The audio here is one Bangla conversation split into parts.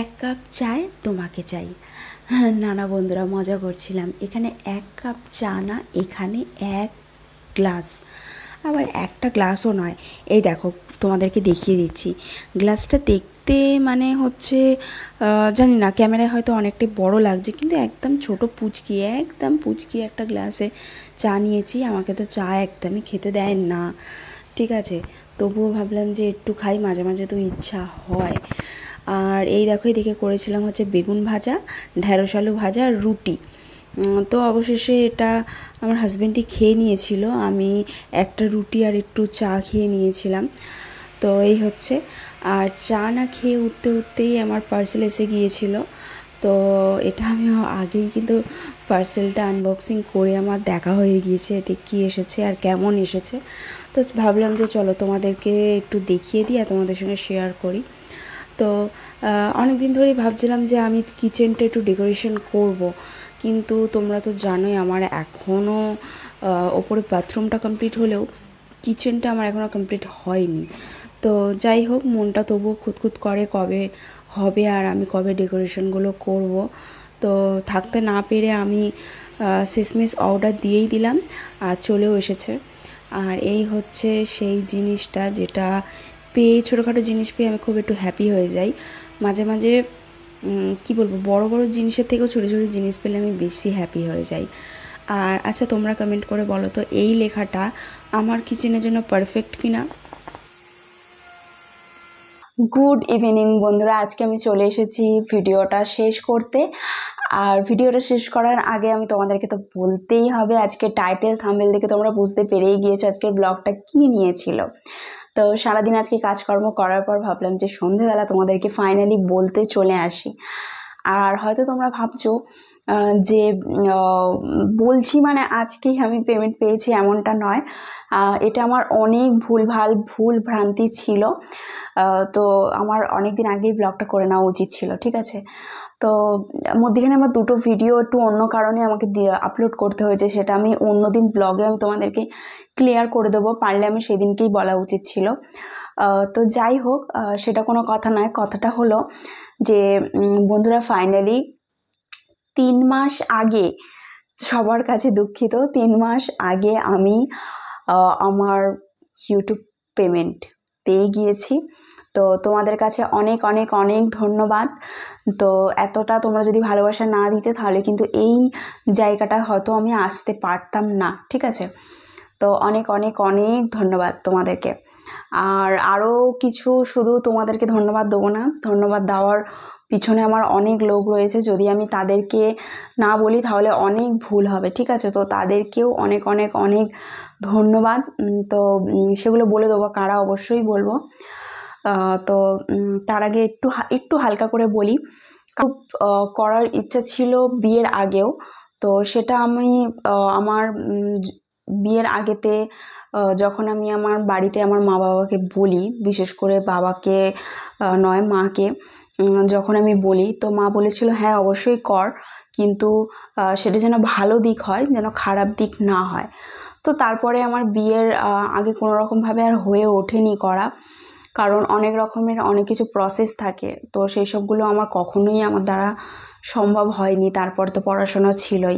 এক কাপ চায় তোমাকে চাই। না না বন্ধুরা, মজা করছিলাম। এখানে এক কাপ চা না, এখানে এক গ্লাস। আবার একটা গ্লাসও নয়, এই দেখো তোমাদেরকে দেখিয়ে দিচ্ছি। গ্লাসটা দেখতে মানে হচ্ছে জানি না, ক্যামেরায় হয়তো অনেকটাই বড় লাগছে, কিন্তু একদম ছোট পুচকি, একদম পুচকি একটা গ্লাসে চা নিয়েছি। আমাকে তো চা একদমই খেতে দেয় না, ঠিক আছে, তবুও ভাবলাম যে একটু খাই, মাঝে মাঝে তো ইচ্ছা হয়। আর এই দেখো, এদিকে করেছিলাম হচ্ছে বেগুন ভাজা, ঢ্যাঁড়স আলু ভাজা আর রুটি। তো অবশেষে এটা আমার হাজব্যান্ডই খেয়ে নিয়েছিল, আমি একটা রুটি আর একটু চা খেয়ে নিয়েছিলাম। তো এই হচ্ছে। আর চা না খেয়ে উঠতে উঠতেই আমার পার্সেল এসে গিয়েছিল। তো এটা আমি আগেই কিন্তু পার্সেলটা আনবক্সিং করে আমার দেখা হয়ে গিয়েছে, এতে কী এসেছে আর কেমন এসেছে। তো ভাবলাম যে চলো তোমাদেরকে একটু দেখিয়ে দিই আর তোমাদের সঙ্গে শেয়ার করি। তো অনেক দিন ধরেই ভাবছিলাম যে আমি কিচেনটা একটু ডেকোরেশন করব, কিন্তু তোমরা তো জানোই আমার এখনও ওপরে বাথরুমটা কমপ্লিট হলেও কিচেনটা আমার এখনও কমপ্লিট হয়নি। তো যাই হোক, মনটা তবুও খুঁতখুত করে কবে হবে আর আমি কবে ডেকোরেশনগুলো করব। তো থাকতে না পেরে আমি শেষমেশ অর্ডার দিয়েই দিলাম আর চলেও এসেছে। আর এই হচ্ছে সেই জিনিসটা, যেটা পেয়ে, ছোটোখাটো জিনিস পেয়ে আমি খুব একটু হ্যাপি হয়ে যাই মাঝে মাঝে। কি বলবো, বড় বড় জিনিসের থেকেও ছোটো ছোটো জিনিস পেলে আমি বেশি হ্যাপি হয়ে যাই। আর আচ্ছা, তোমরা কমেন্ট করে বলো তো এই লেখাটা আমার কিচেনের জন্য পারফেক্ট কিনা। গুড ইভিনিং বন্ধুরা, আজকে আমি চলে এসেছি ভিডিওটা শেষ করতে। আর ভিডিওটা শেষ করার আগে আমি তোমাদেরকে তো বলতেই হবে, আজকে টাইটেল থাম্বনেল দেখে তোমরা বুঝতে পেরেই গিয়েছো আজকের ব্লগটা কী নিয়েছিল। তো সারাদিন আজকে কাজকর্ম করার পর ভাবলাম যে সন্ধেবেলা তোমাদেরকে ফাইনালি বলতে চলে আসি। আর হয়তো তোমরা ভাবছো যে বলছি মানে আজকেই আমি পেমেন্ট পেয়েছি, এমনটা নয়। এটা আমার অনেক ভুল ভ্রান্তি ছিল। তো আমার অনেক দিন আগেই ব্লগটা করে নেওয়া উচিত ছিল, ঠিক আছে। তো মধ্যেখানে আমার দুটো ভিডিও একটু অন্য কারণে আমাকে আপলোড করতে হয়েছে, সেটা আমি অন্য দিন ব্লগে আমি তোমাদেরকে ক্লিয়ার করে দেবো, পারলে আমি সেদিনকেই বলা উচিত ছিল। তো যাই হোক, সেটা কোনো কথা নয়। কথাটা হলো যে বন্ধুরা, ফাইনালি 3 মাস আগে, সবার কাছে দুঃখিত, 3 মাস আগে আমি আমার ইউটিউব পেমেন্ট পেয়ে গিয়েছি। তো তোমাদের কাছে অনেক অনেক অনেক ধন্যবাদ। তো এতটা তোমরা যদি ভালোবাসা না দিতে, তাহলে কিন্তু এই জায়গাটা হয়তো আমি আসতে পারতাম না, ঠিক আছে। তো অনেক অনেক অনেক ধন্যবাদ তোমাদেরকে। আর আরও কিছু, শুধু তোমাদেরকে ধন্যবাদ দেবো না, ধন্যবাদ দেওয়ার পিছনে আমার অনেক লোক রয়েছে, যদি আমি তাদেরকে না বলি তাহলে অনেক ভুল হবে, ঠিক আছে। তো তাদেরকেও অনেক অনেক অনেক ধন্যবাদ। তো সেগুলো বলে দেবো কারা, অবশ্যই বলবো। তো তার আগে একটু হালকা করে বলি। খুব করার ইচ্ছা ছিল বিয়ের আগেও, তো সেটা আমি আমার বিয়ের আগেতে যখন আমি আমার বাড়িতে আমার মা বাবাকে বলি, বিশেষ করে বাবাকে নয় মাকে, যখন আমি বলি, তো মা বলেছিল হ্যাঁ অবশ্যই কর, কিন্তু সেটা যেন ভালো দিক হয়, যেন খারাপ দিক না হয়। তো তারপরে আমার বিয়ের আগে কোনো রকমভাবে আর হয়ে ওঠেনি করা, কারণ অনেক রকমের অনেক কিছু প্রসেস থাকে, তো সেই সবগুলো আমার কখনোই আমার দ্বারা সম্ভব হয়নি। তারপর তো পড়াশোনা ছিলই।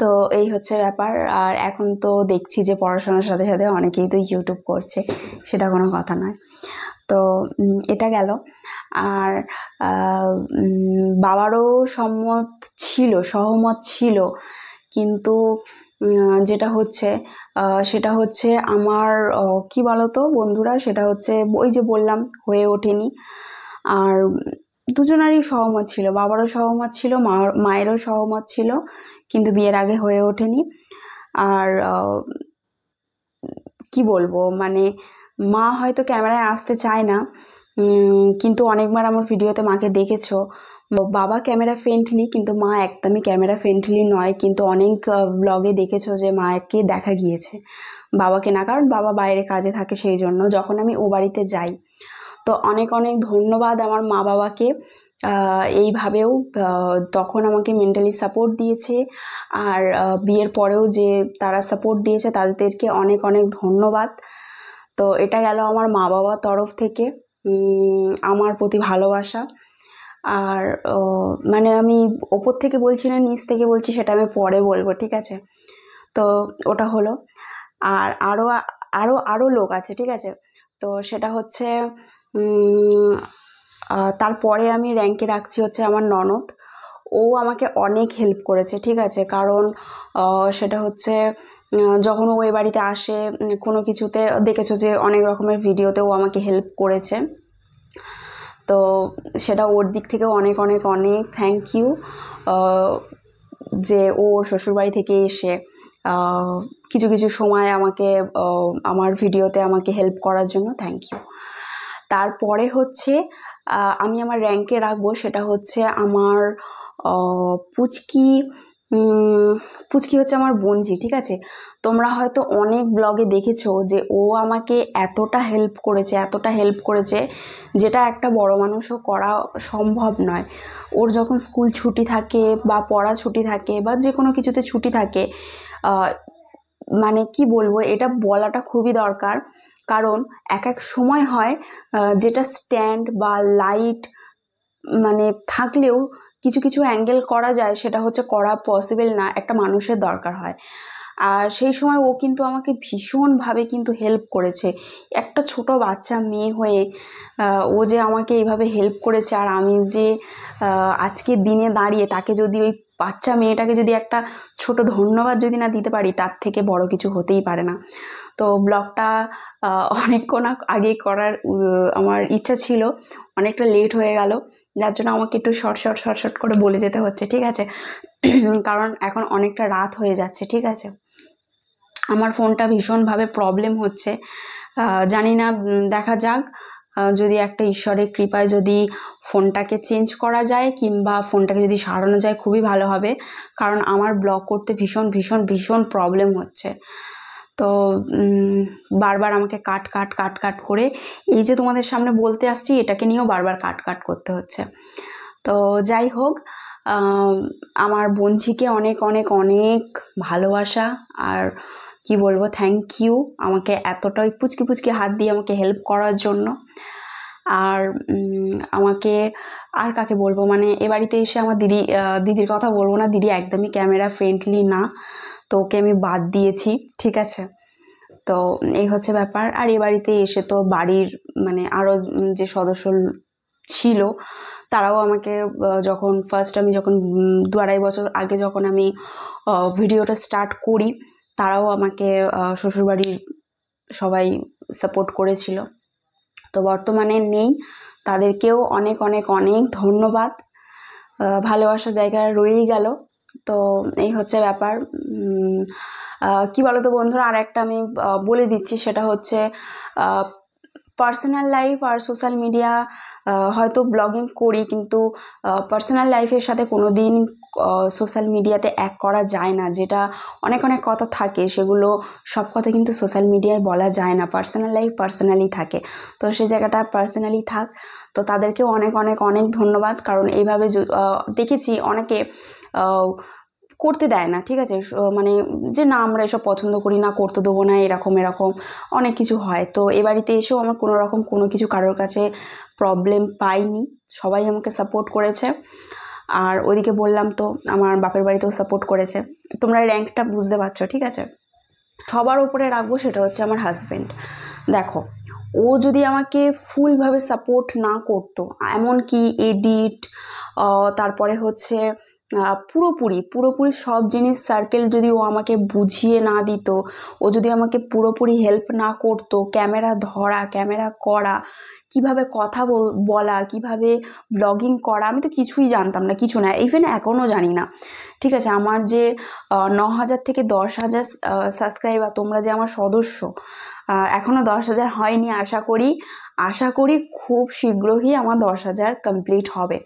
তো এই হচ্ছে ব্যাপার। আর এখন তো দেখছি যে পড়াশোনার সাথে সাথে অনেকেই তো ইউটিউব করছে, সেটা কোনো কথা নয়। তো এটা গেল। আর বাবারও সহমত ছিল, কিন্তু যেটা হচ্ছে সেটা হচ্ছে আমার কি বলতো বন্ধুরা, সেটা হচ্ছে ওই যে বললাম হয়ে ওঠেনি। আর দুজনারই সহমত ছিল, বাবারও সহমত ছিল, মায়েরও সহমত ছিল, কিন্তু বিয়ের আগে হয়ে ওঠেনি। আর কি বলবো, মানে মা হয়তো ক্যামেরায় আসতে চায় না, কিন্তু অনেকবার আমার ভিডিওতে মাকে দেখেছো। বাবা ক্যামেরা ফ্রেন্ডলি, কিন্তু মা একদমই ক্যামেরা ফ্রেন্ডলি নয়। কিন্তু অনেক ব্লগে দেখেছো যে মাকে দেখা গিয়েছে, বাবাকে না, কারণ বাবা বাইরে কাজে থাকে, সেই জন্য যখন আমি ও বাড়িতে যাই। তো অনেক অনেক ধন্যবাদ আমার মা বাবাকে, এইভাবেও তখন আমাকে মেন্টালি সাপোর্ট দিয়েছে। আর বিয়ের পরেও যে তারা সাপোর্ট দিয়েছে, তাদেরকে অনেক অনেক ধন্যবাদ। তো এটা গেল আমার মা বাবার তরফ থেকে। আমার প্রতি ভালোবাসা। আর মানে আমি ওপর থেকে বলছি না নিচ থেকে বলছি সেটা আমি পরে বলবো, ঠিক আছে। তো ওটা হলো। আর আরও আরও আরও লোক আছে, ঠিক আছে। তো সেটা হচ্ছে তারপরে আমি র্যাঙ্কে রাখছি হচ্ছে আমার ননদ। ও আমাকে অনেক হেল্প করেছে, ঠিক আছে। কারণ সেটা হচ্ছে যখন ও এই বাড়িতে আসে কোনো কিছুতে দেখেছো যে অনেক রকমের ভিডিওতে ও আমাকে হেল্প করেছে। তো সেটা ওর দিক থেকে অনেক অনেক অনেক থ্যাংক ইউ, যে ওর শ্বশুরবাড়ি থেকে এসে কিছু কিছু সময় আমাকে আমার ভিডিওতে আমাকে হেল্প করার জন্য থ্যাংক ইউ। তারপরে হচ্ছে আমি আমার র্যাঙ্কে রাখবো সেটা হচ্ছে আমার পুচকি পুচকি হচ্ছে আমার বোনঝি, ঠিক আছে। তোমরা হয়তো অনেক ব্লগে দেখেছো যে ও আমাকে এতটা হেল্প করেছে যেটা একটা বড় মানুষও করা সম্ভব নয়। ওর যখন স্কুল ছুটি থাকে বা পড়া ছুটি থাকে বা যে কোনো কিছুতে ছুটি থাকে, মানে কি বলবো, এটা বলাটা খুবই দরকার। কারণ এক এক সময় হয় যেটা স্ট্যান্ড বা লাইট মানে থাকলেও কিছু কিছু অ্যাঙ্গেল করা যায়, সেটা হচ্ছে করা পসিবল না, একটা মানুষের দরকার হয়। আর সেই সময় ও কিন্তু আমাকে ভীষণভাবে কিন্তু হেল্প করেছে। একটা ছোট বাচ্চা মেয়ে হয়ে ও যে আমাকে এইভাবে হেল্প করেছে, আর আমি যে আজকের দিনে দাঁড়িয়ে তাকে যদি ওই বাচ্চা মেয়েটাকে যদি একটা ছোট ধন্যবাদ যদি না দিতে পারি, তার থেকে বড় কিছু হতেই পারে না। তো ব্লগটা অনেকক্ষণ আগেই করার আমার ইচ্ছা ছিল, অনেকটা লেট হয়ে গেল, যার জন্য আমাকে একটু শর্ট করে বলে যেতে হচ্ছে, ঠিক আছে। কারণ এখন অনেকটা রাত হয়ে যাচ্ছে, ঠিক আছে। আমার ফোনটা ভীষণভাবে প্রবলেম হচ্ছে, জানি না, দেখা যাক। যদি একটা ঈশ্বরের কৃপায় যদি ফোনটাকে চেঞ্জ করা যায় কিংবা ফোনটাকে যদি সারানো যায় খুবই ভালো হবে, কারণ আমার ব্লগ করতে ভীষণ ভীষণ ভীষণ প্রবলেম হচ্ছে। তো বারবার আমাকে কাট করে এই যে তোমাদের সামনে বলতে আসছি, এটাকে নিয়েও বারবার কাট করতে হচ্ছে। তো যাই হোক, আমার বোনঝিকে অনেক অনেক অনেক ভালোবাসা, আর কি বলবো, থ্যাংক ইউ আমাকে এতটাই পুচকি হাত দিয়ে আমাকে হেল্প করার জন্য। আর আমাকে আর কাকে বলবো, মানে এ বাড়িতে এসে আমার দিদির কথা বলবো না, দিদি একদমই ক্যামেরা ফ্রেন্ডলি না, তো ওকে আমি বাদ দিয়েছি, ঠিক আছে। তো এই হচ্ছে ব্যাপার। আর এ বাড়িতে এসে তো বাড়ির মানে আরও যে সদস্য ছিল তারাও আমাকে যখন ফার্স্ট আমি যখন 2-2.5 বছর আগে যখন আমি ভিডিওটা স্টার্ট করি, তারাও আমাকে শ্বশুরবাড়ির সবাই সাপোর্ট করেছিল। তো বর্তমানে নেই, তাদেরকেও অনেক অনেক অনেক ধন্যবাদ, ভালোবাসার জায়গা রয়েই গেল। তো এই হচ্ছে ব্যাপার। কি বলো তো বন্ধুরা, আর একটা আমি বলে দিচ্ছি, সেটা হচ্ছে পার্সোনাল লাইফ আর সোশ্যাল মিডিয়া, হয়তো ব্লগিং করি কিন্তু পার্সোনাল লাইফের সাথে কোনো দিন সোশ্যাল মিডিয়াতে অ্যাড করা যায় না। যেটা অনেক অনেক কথা থাকে, সেগুলো সব কথা কিন্তু সোশ্যাল মিডিয়ায় বলা যায় না, পার্সোনাল লাইফ পার্সোনালি থাকে। তো সেই জায়গাটা পার্সোনালি থাক। তো তাদেরকেও অনেক অনেক অনেক ধন্যবাদ, কারণ এইভাবে দেখেছি অনেকে করতে দেয় না, ঠিক আছে। মানে যে না, আমরা এসব পছন্দ করি না, করতে দেবো না, এরকম অনেক কিছু হয়। তো এ বাড়িতে এসেও আমার কোনো রকম কোনো কিছু কারোর কাছে প্রবলেম পাইনি, সবাই আমাকে সাপোর্ট করেছে। আর ওইদিকে বললাম তো আমার বাপের বাড়িতেও সাপোর্ট করেছে। তোমরা র্যাঙ্কটা বুঝতে পারছো, ঠিক আছে। সবার উপরে রাখবো সেটা হচ্ছে আমার হাজব্যান্ড। দেখো, ও যদি আমাকে ফুলভাবে সাপোর্ট না করতো, এমনকি এডিট, তারপরে হচ্ছে পুরোপুরি সব জিনিস সার্কেল যদি ও আমাকে বুঝিয়ে না দিত, ও যদি আমাকে পুরোপুরি হেল্প না করতো, ক্যামেরা ধরা, ক্যামেরা করা, কিভাবে কথা বলা, কিভাবে ব্লগিং করা, আমি তো কিছুই জানতাম না, কিছু না, ইভেন এখনও জানি না, ঠিক আছে। আমার যে 9,000 থেকে 10,000 সাবস্ক্রাইবার, তোমরা যে আমার সদস্য, এখনও 10,000 হয়নি। আশা করি খুব শীঘ্রই আমার 10,000 কমপ্লিট হবে।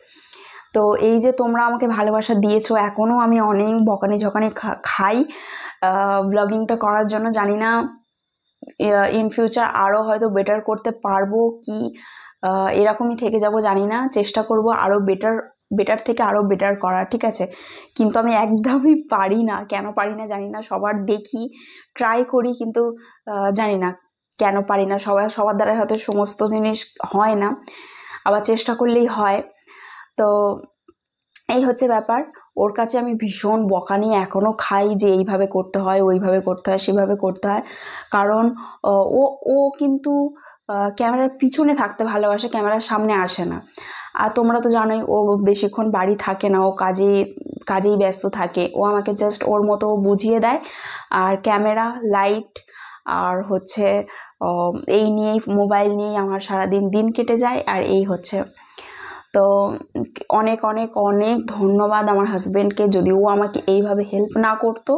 তো এই যে তোমরা আমাকে ভালোবাসা দিয়েছো, এখনও আমি অনেক বকানি ঝকানি খাই ব্লগিংটা করার জন্য। জানি না ইন ফিউচার আরও হয়তো বেটার করতে পারবো কি এরকমই থেকে যাব, জানি না। চেষ্টা করব আরও বেটার থেকে আরও বেটার করার, ঠিক আছে। কিন্তু আমি একদমই পারি না, কেন পারি না জানি না। সবার দেখি, ট্রাই করি, কিন্তু জানি না কেন পারি না, সবার দ্বারা হয়তো সমস্ত জিনিস হয় না, আবার চেষ্টা করলেই হয়। তো এই হচ্ছে ব্যাপার। ওর কাছে আমি ভীষণ বকানি এখনও খাই যে এইভাবে করতে হয়, ওইভাবে করতে হয়, সেভাবে করতে হয়। কারণ ও ও কিন্তু ক্যামেরার পিছনে থাকতে ভালোবাসে, ক্যামেরার সামনে আসে না। আর তোমরা তো জানোই ও বেশিক্ষণ বাড়ি থাকে না, ও কাজেই ব্যস্ত থাকে। ও আমাকে জাস্ট ওর মতো বুঝিয়ে দেয়, আর ক্যামেরা, লাইট আর হচ্ছে এই নিয়েই, মোবাইল নিয়েই আমার দিন কেটে যায়। আর এই হচ্ছে, তো অনেক অনেক অনেক ধন্যবাদ আমার হাজব্যান্ডকে। যদি ও আমাকে এইভাবে হেল্প না করতো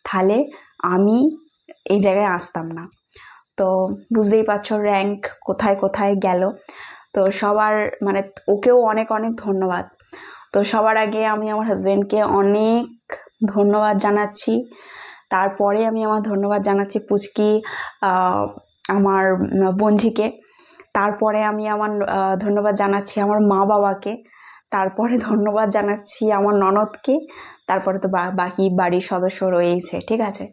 তাহলে আমি এই জায়গায় আসতাম না। তো বুঝতেই পারছো র্যাঙ্ক কোথায় কোথায় গেল। তো সবার মানে ওকেও অনেক অনেক ধন্যবাদ। তো সবার আগে আমি আমার হাজব্যান্ডকে অনেক ধন্যবাদ জানাচ্ছি। তারপরে আমি আমার ধন্যবাদ জানাচ্ছি পুচকি আমার বঞ্জিকে। তারপরে আমি আমার ধন্যবাদ জানাচ্ছি আমার মা বাবাকে। তারপরে ধন্যবাদ জানাচ্ছি আমার ননদকে। তারপরে তো বাকি বাড়ির সদস্য রয়েছে, ঠিক আছে।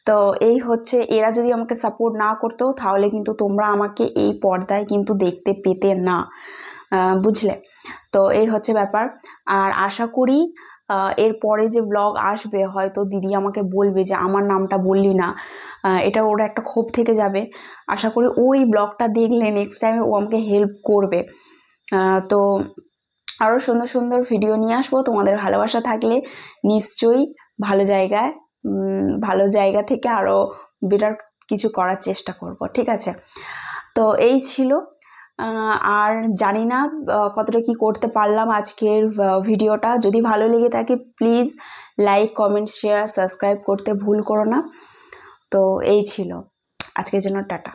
তো এই হচ্ছে, এরা যদি আমাকে সাপোর্ট না করতো তাহলে কিন্তু তোমরা আমাকে এই পর্দায় কিন্তু দেখতে পেতে না, বুঝলে। তো এই হচ্ছে ব্যাপার। আর আশা করি এরপরে যে ব্লগ আসবে হয়তো দিদি আমাকে বলবে যে আমার নামটা বললি না, এটা ওর একটা ক্ষোভ থেকে যাবে। আশা করি ওই ব্লগটা দেখলে নেক্সট টাইমে ও আমাকে হেল্প করবে। তো আরও সুন্দর সুন্দর ভিডিও নিয়ে আসবো। তোমাদের ভালোবাসা থাকলে নিশ্চয়ই ভালো জায়গা থেকে আরও বেটার কিছু করার চেষ্টা করব, ঠিক আছে। তো এই ছিল। আর জানি না কতটা কি করতে পারলাম আজকের ভিডিওটা। যদি ভালো লেগে থাকে please like, comment, share, subscribe করতে ভুল করো না। তো এই ছিল আজকের জন্য, টাটা।